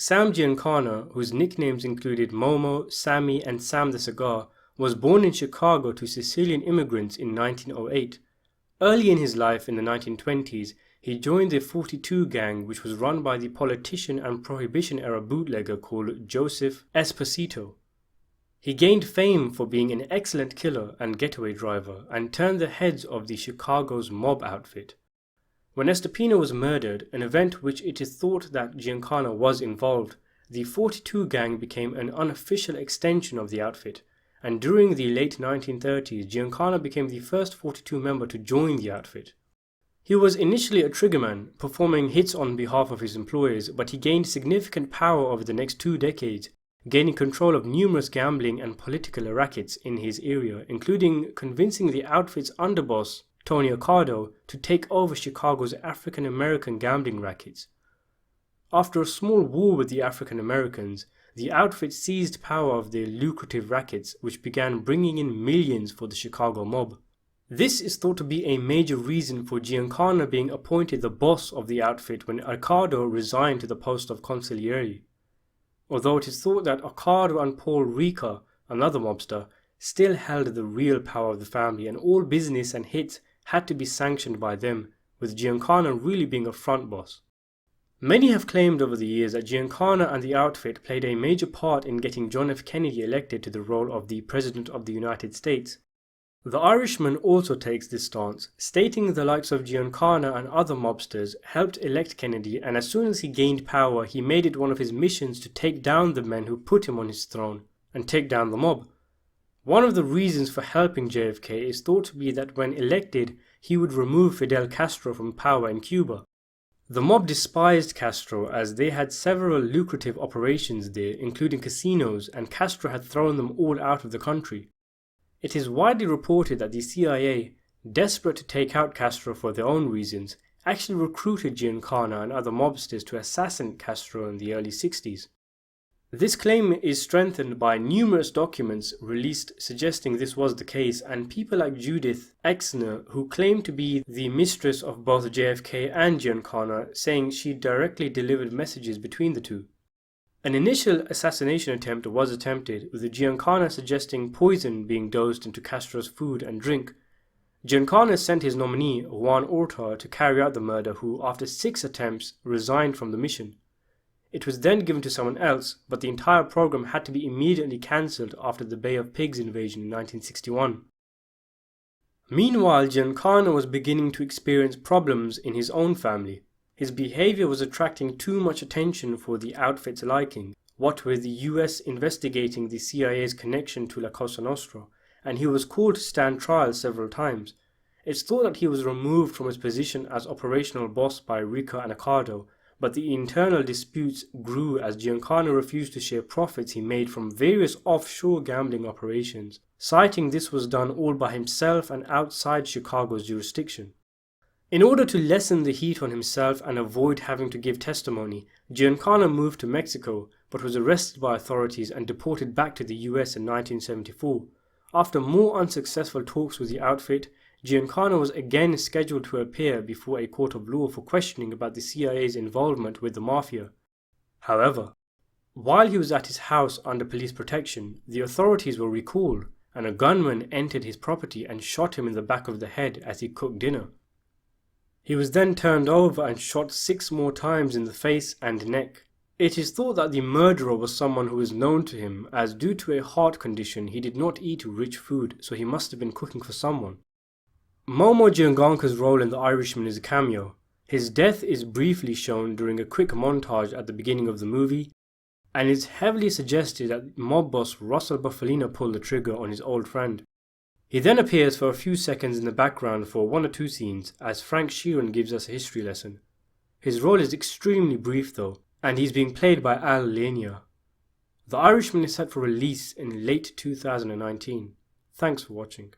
Sam Giancana, whose nicknames included Momo, Sammy, and Sam the Cigar, was born in Chicago to Sicilian immigrants in 1908. Early in his life in the 1920s, he joined the 42 gang, which was run by the politician and Prohibition-era bootlegger called Joseph Esposito. He gained fame for being an excellent killer and getaway driver and turned the heads of the Chicago's mob outfit. When Estepino was murdered, an event which it is thought that Giancana was involved, the 42 gang became an unofficial extension of the outfit, and during the late 1930s, Giancana became the first 42 member to join the outfit. He was initially a triggerman, performing hits on behalf of his employers, but he gained significant power over the next 2 decades, gaining control of numerous gambling and political rackets in his area, including convincing the outfit's underboss, Tony Accardo, to take over Chicago's African American gambling rackets. After a small war with the African Americans, the outfit seized power of their lucrative rackets, which began bringing in millions for the Chicago mob. This is thought to be a major reason for Giancana being appointed the boss of the outfit when Accardo resigned to the post of consigliere. Although it is thought that Accardo and Paul Ricca, another mobster, still held the real power of the family, and all business and hits had to be sanctioned by them, with Giancana really being a front boss. Many have claimed over the years that Giancana and the outfit played a major part in getting John F. Kennedy elected to the role of the President of the United States. The Irishman also takes this stance, stating the likes of Giancana and other mobsters helped elect Kennedy, and as soon as he gained power, he made it one of his missions to take down the men who put him on his throne and take down the mob. One of the reasons for helping JFK is thought to be that when elected, he would remove Fidel Castro from power in Cuba. The mob despised Castro as they had several lucrative operations there, including casinos, and Castro had thrown them all out of the country. It is widely reported that the CIA, desperate to take out Castro for their own reasons, actually recruited Giancana and other mobsters to assassinate Castro in the early 60s. This claim is strengthened by numerous documents released suggesting this was the case, and people like Judith Exner, who claimed to be the mistress of both JFK and Giancana, saying she directly delivered messages between the two. An initial assassination attempt was attempted, with Giancana suggesting poison being dosed into Castro's food and drink. Giancana sent his nominee, Juan Orta, to carry out the murder, who, after 6 attempts, resigned from the mission. It was then given to someone else, but the entire program had to be immediately cancelled after the Bay of Pigs invasion in 1961. Meanwhile, Giancana was beginning to experience problems in his own family. His behavior was attracting too much attention for the outfit's liking, what with the US investigating the CIA's connection to La Cosa Nostra, and he was called to stand trial several times. It's thought that he was removed from his position as operational boss by Ricca and Accardo, but the internal disputes grew as Giancana refused to share profits he made from various offshore gambling operations, citing this was done all by himself and outside Chicago's jurisdiction. In order to lessen the heat on himself and avoid having to give testimony, Giancana moved to Mexico, but was arrested by authorities and deported back to the US in 1974. After more unsuccessful talks with the outfit, Giancana was again scheduled to appear before a court of law for questioning about the CIA's involvement with the mafia. However, while he was at his house under police protection, the authorities were recalled, and a gunman entered his property and shot him in the back of the head as he cooked dinner. He was then turned over and shot 6 more times in the face and neck. It is thought that the murderer was someone who was known to him, as due to a heart condition he did not eat rich food, so he must have been cooking for someone. Momo Giancanca's role in The Irishman is a cameo. His death is briefly shown during a quick montage at the beginning of the movie, and it's heavily suggested that mob boss Russell Bufalino pulled the trigger on his old friend. He then appears for a few seconds in the background for 1 or 2 scenes as Frank Sheeran gives us a history lesson. His role is extremely brief though, and he's being played by Al Lania. The Irishman is set for release in late 2019. Thanks for watching.